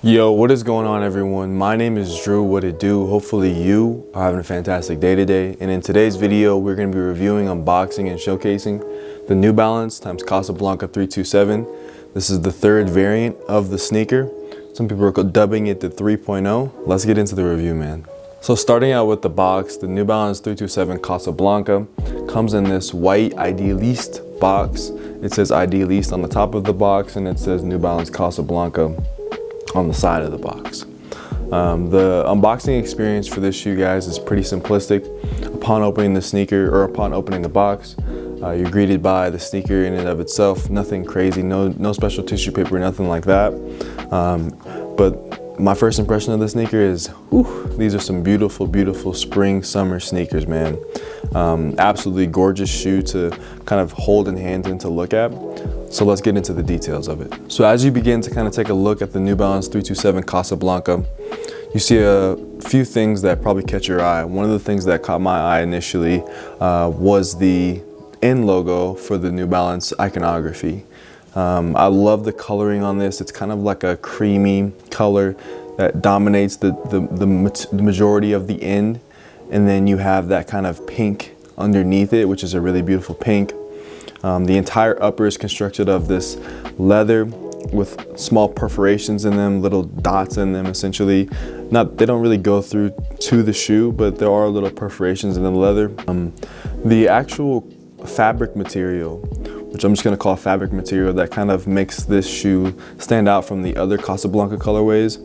Yo, what is going on, everyone? My name is Drew. What it do? Hopefully you are having a fantastic day today. And in today's video, we're going to be reviewing, unboxing, and showcasing the New Balance x Casablanca 327. This is the third variant of the sneaker. Some people are dubbing it the 3.0. Let's get into the review, man. So starting out with the box, the New Balance 327 Casablanca comes in this white Idealist box. It says Idealist on the top of the box, and it says New Balance Casablanca on the side of the box. The unboxing experience for this shoe, guys, is pretty simplistic. Upon opening the sneaker, or upon opening the box, you're greeted by the sneaker in and of itself. Nothing crazy, no special tissue paper, nothing like that. But my first impression of the sneaker is, whew, these are some beautiful, beautiful spring, summer sneakers, man. Absolutely gorgeous shoe to kind of hold in hand and to look at. So let's get into the details of it. So as you begin to kind of take a look at the New Balance 327 Casablanca, you see a few things that probably catch your eye. One of the things that caught my eye initially was the end logo for the New Balance iconography. I love the coloring on this. It's kind of like a creamy color that dominates the majority of the end. And then you have that kind of pink underneath it, which is a really beautiful pink. The entire upper is constructed of this leather with small perforations in them, little dots in them essentially. They don't really go through to the shoe, but there are little perforations in the leather. The actual fabric material, which I'm just gonna call fabric material, that kind of makes this shoe stand out from the other Casablanca colorways,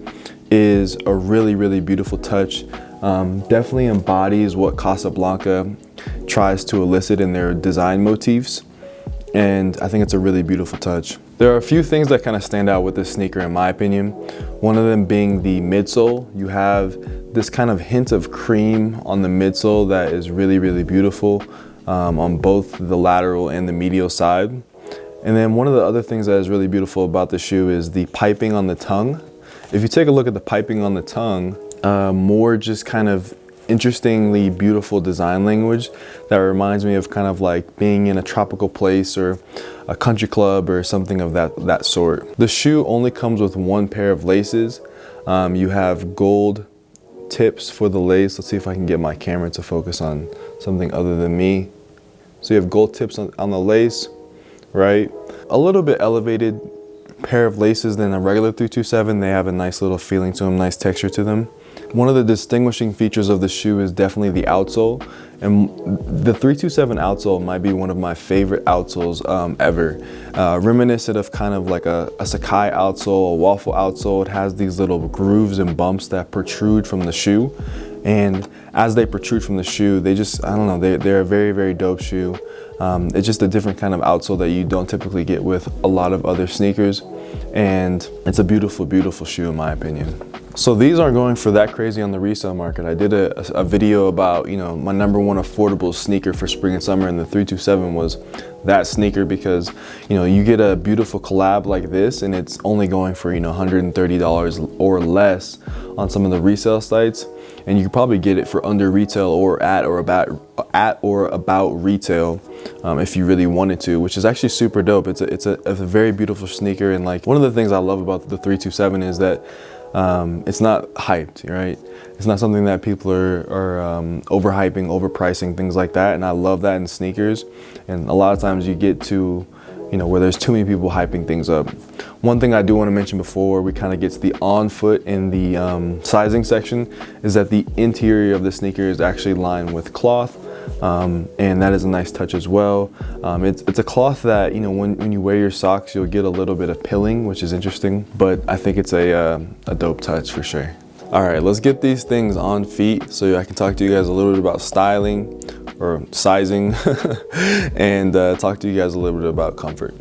is a really, really beautiful touch. Definitely embodies what Casablanca tries to elicit in their design motifs. And I think it's a really beautiful touch. There are a few things that kind of stand out with this sneaker in my opinion. One of them being the midsole. You have this kind of hint of cream on the midsole that is really, really beautiful on both the lateral and the medial side. And then one of the other things that is really beautiful about the shoe is the piping on the tongue. If you take a look at the piping on the tongue, more just kind of interestingly beautiful design language that reminds me of kind of like being in a tropical place or a country club or something of that sort. The shoe only comes with one pair of laces. You have gold tips for the lace. Let's see if I can get my camera to focus on something other than me. So you have gold tips on the lace, right? A little bit elevated pair of laces than a regular 327. They have a nice little feeling to them, nice texture to them. One of the distinguishing features of the shoe is definitely the outsole, and the 327 outsole might be one of my favorite outsoles ever. Reminiscent of kind of like a Sakai outsole, a waffle outsole. It has these little grooves and bumps that protrude from the shoe, and as they protrude from the shoe, they just, I don't know, they're a very, very dope shoe. It's just a different kind of outsole that you don't typically get with a lot of other sneakers, and it's a beautiful, beautiful shoe in my opinion. So these aren't going for that crazy on the resale market. I did a video about, you know, my number one affordable sneaker for spring and summer, and the 327 was that sneaker because, you know, you get a beautiful collab like this and it's only going for, you know, $130 or less on some of the resale sites, and you could probably get it for under retail or at or about retail if you really wanted to, which is actually super dope. It's a very beautiful sneaker, and like one of the things I love about the 327 is that it's not hyped, right? It's not something that people are overhyping, overpricing, things like that. And I love that in sneakers. And a lot of times you get to, you know, where there's too many people hyping things up. One thing I do want to mention before we kind of get to the on foot in the sizing section is that the interior of the sneaker is actually lined with cloth. And that is a nice touch as well. It's a cloth that, you know, when you wear your socks, you'll get a little bit of pilling, which is interesting, but I think it's a dope touch for sure. All right, let's get these things on feet so I can talk to you guys a little bit about styling or sizing and talk to you guys a little bit about comfort.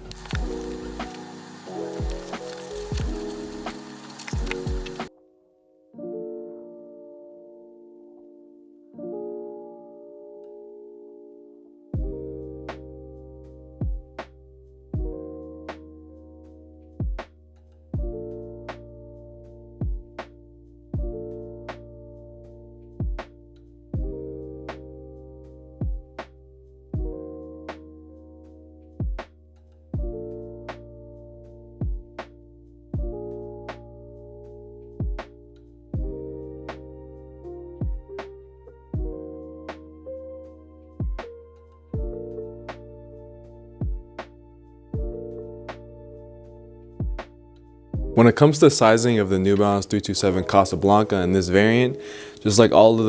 When it comes to sizing of the New Balance 327 Casablanca in this variant, just like all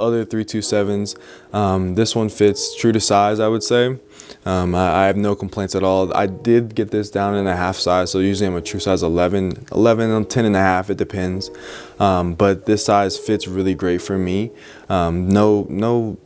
other 327s, this one fits true to size, I would say. I have no complaints at all. I did get this down in a half size, so usually I'm a true size 11, 10 and a half, it depends. But this size fits really great for me. No,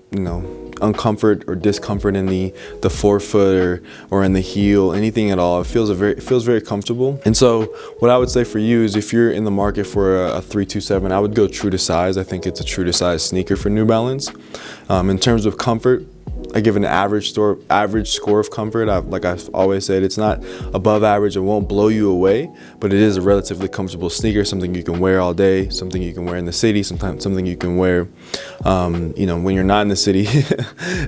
uncomfort or discomfort in the forefoot or in the heel, anything at all. It feels very comfortable. And so what I would say for you is, if you're in the market for a 327, I would go true to size. I think it's a true to size sneaker for New Balance. In terms of comfort, I give an average score of comfort. Like I've always said, it's not above average. It won't blow you away, but it is a relatively comfortable sneaker, something you can wear all day, something you can wear in the city, sometimes something you can wear, when you're not in the city,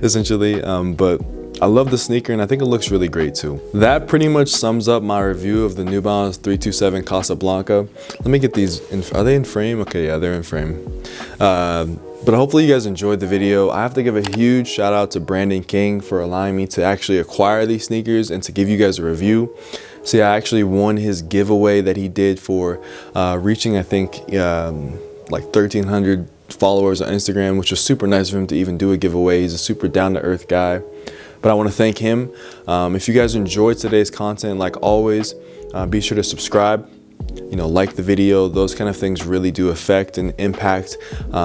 essentially. But I love the sneaker, and I think it looks really great too. That pretty much sums up my review of the New Balance 327 Casablanca. Let me get these are they in frame? Okay, yeah, they're in frame. But hopefully you guys enjoyed the video. I have to give a huge shout out to Brandon King for allowing me to actually acquire these sneakers and to give you guys a review. See, I actually won his giveaway that he did for reaching, I think, like 1,300 followers on Instagram, which was super nice of him to even do a giveaway. He's a super down-to-earth guy. But I want to thank him. If you guys enjoyed today's content, like always, be sure to subscribe. Like the video. Those kind of things really do affect and impact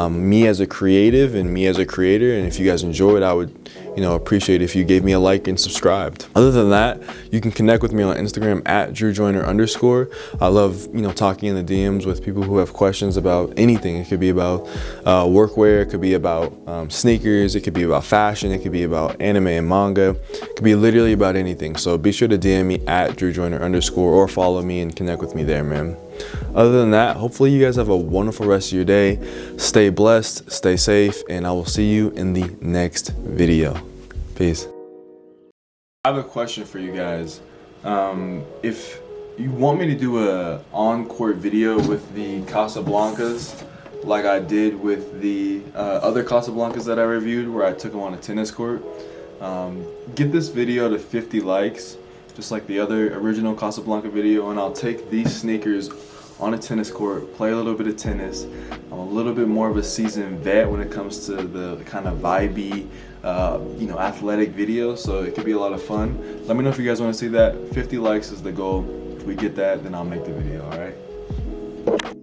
me as a creative and me as a creator. And if you guys enjoyed, I would appreciate if you gave me a like and subscribed. Other than that, you can connect with me on Instagram at DrewJoyner_. I love talking in the DMs with people who have questions about anything. It could be about workwear, it could be about sneakers, it could be about fashion, it could be about anime and manga, it could be literally about anything. So be sure to DM me at DrewJoyner_ or follow me and connect with me there, man. Other than that, hopefully you guys have a wonderful rest of your day. Stay blessed, stay safe, and I will see you in the next video. Peace. I have a question for you guys. If you want me to do a on-court video with the Casablancas, like I did with the other Casablancas that I reviewed, where I took them on a tennis court, get this video to 50 likes, just like the other original Casablanca video, and I'll take these sneakers on a tennis court, play a little bit of tennis. I'm a little bit more of a seasoned vet when it comes to the kind of vibey, athletic videos, so it could be a lot of fun. Let me know if you guys want to see that. 50 likes is the goal. If we get that, then I'll make the video, all right?